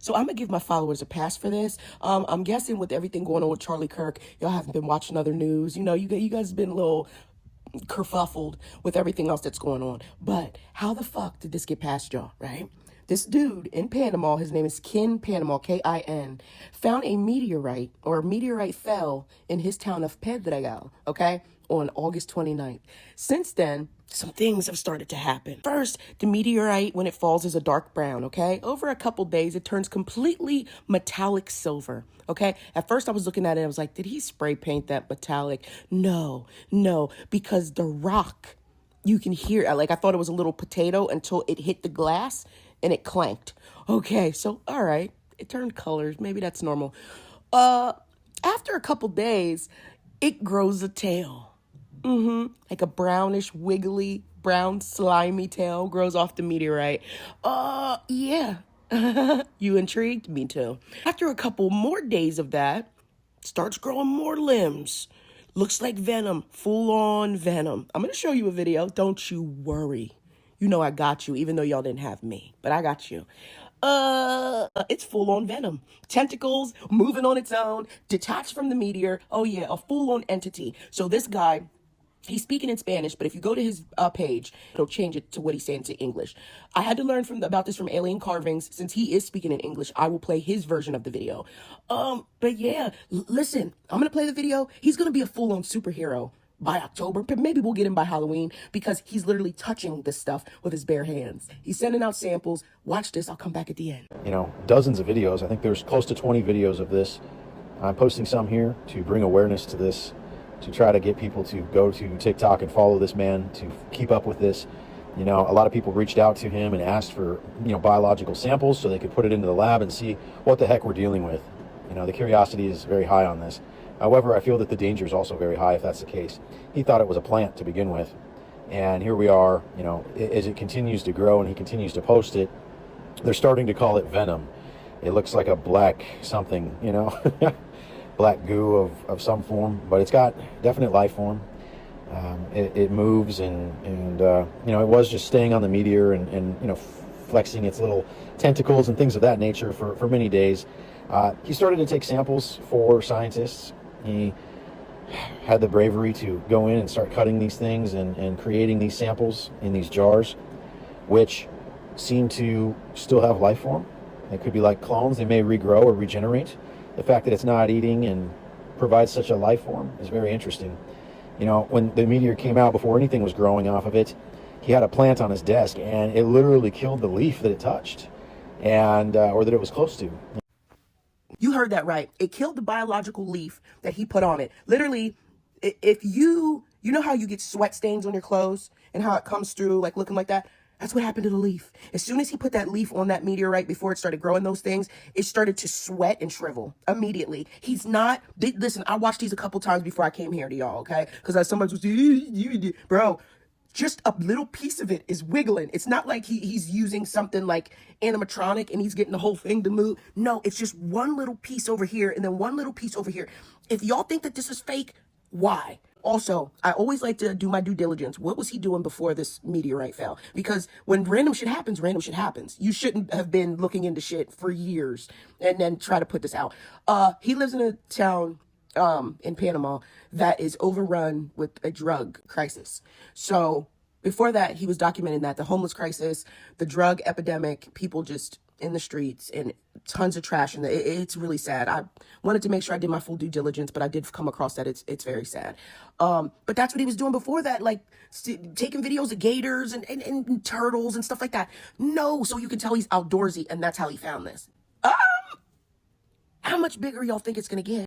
So I'm gonna give my followers a pass for this. I'm guessing with everything going on with Charlie Kirk, y'all haven't been watching other news. You know, you guys been a little kerfuffled with everything else that's going on. But how the fuck did this get past y'all, right? This dude in Panama, his name is Kin Panama, K-I-N, found a meteorite, or a meteorite fell in his town of Pedregal, okay, on August 29th. Since then, some things have started to happen. First, the meteorite, when it falls, is a dark brown, okay? Over a couple days, it turns completely metallic silver, okay? At first, I was looking at it, I was like, did he spray paint that metallic? No, because the rock, you can hear, like, I thought it was a little potato until it hit the glass and it clanked. Okay, so, all right, it turned colors. Maybe that's normal. After a couple days, it grows a tail. Like a brownish, wiggly, brown, slimy tail grows off the meteorite. Yeah. You intrigued? Me too. After a couple more days of that, starts growing more limbs. Looks like venom, full-on venom. I'm going to show you a video. Don't you worry. You know I got you, even though y'all didn't have me. But I got you. It's full-on venom. Tentacles, moving on its own, detached from the meteor. Oh, yeah, a full-on entity. So this guy, he's speaking in Spanish, but if you go to his page, it'll change it to what he's saying to English. I had to learn about this from Alien Carvings. Since he is speaking in English, I will play his version of the video. But yeah, listen, I'm going to play the video. He's going to be a full-on superhero by October, but maybe we'll get him by Halloween because he's literally touching this stuff with his bare hands. He's sending out samples. Watch this. I'll come back at the end. You know, dozens of videos. I think there's close to 20 videos of this. I'm posting some here to bring awareness to this, to try to get people to go to TikTok and follow this man, to keep up with this. You know, a lot of people reached out to him and asked for, you know, biological samples so they could put it into the lab and see what the heck we're dealing with. You know, the curiosity is very high on this. However, I feel that the danger is also very high if that's the case. He thought it was a plant to begin with. And here we are, you know, as it continues to grow and he continues to post it, they're starting to call it venom. It looks like a black something, you know, black goo of some form, but it's got definite life form. It moves and you know, it was just staying on the meteor and you know, flexing its little tentacles and things of that nature for many days. He started to take samples for scientists. He had the bravery to go in and start cutting these things and creating these samples in these jars, which seem to still have life form. They could be like clones. They may regrow or regenerate. The fact that it's not eating and provides such a life form is very interesting. You know, when the meteor came out, before anything was growing off of it, he had a plant on his desk, and it literally killed the leaf that it touched, and or that it was close to. You heard that right. It killed the biological leaf that he put on it. Literally, if you know how you get sweat stains on your clothes and how it comes through like looking like that? That's what happened to the leaf. As soon as he put that leaf on that meteorite before it started growing those things, it started to sweat and shrivel immediately. He's not, listen, I watched these a couple times before I came here to y'all, okay? Because somebody was bro, just a little piece of it is wiggling. It's not like he's using something like animatronic and he's getting the whole thing to move. No, it's just one little piece over here and then one little piece over here. If y'all think that this is fake, why? Also, I always like to do my due diligence. What was he doing before this meteorite fell? Because when random shit happens, random shit happens. You shouldn't have been looking into shit for years and then try to put this out. He lives in a town in Panama that is overrun with a drug crisis. So before that, he was documenting that the homeless crisis, the drug epidemic, people just in the streets and tons of trash. And it's really sad. I wanted to make sure I did my full due diligence, but I did come across that it's very sad. But that's what he was doing before that, like taking videos of gators and turtles and stuff like that. No, so you can tell he's outdoorsy, and that's how he found this. How much bigger y'all think it's gonna get?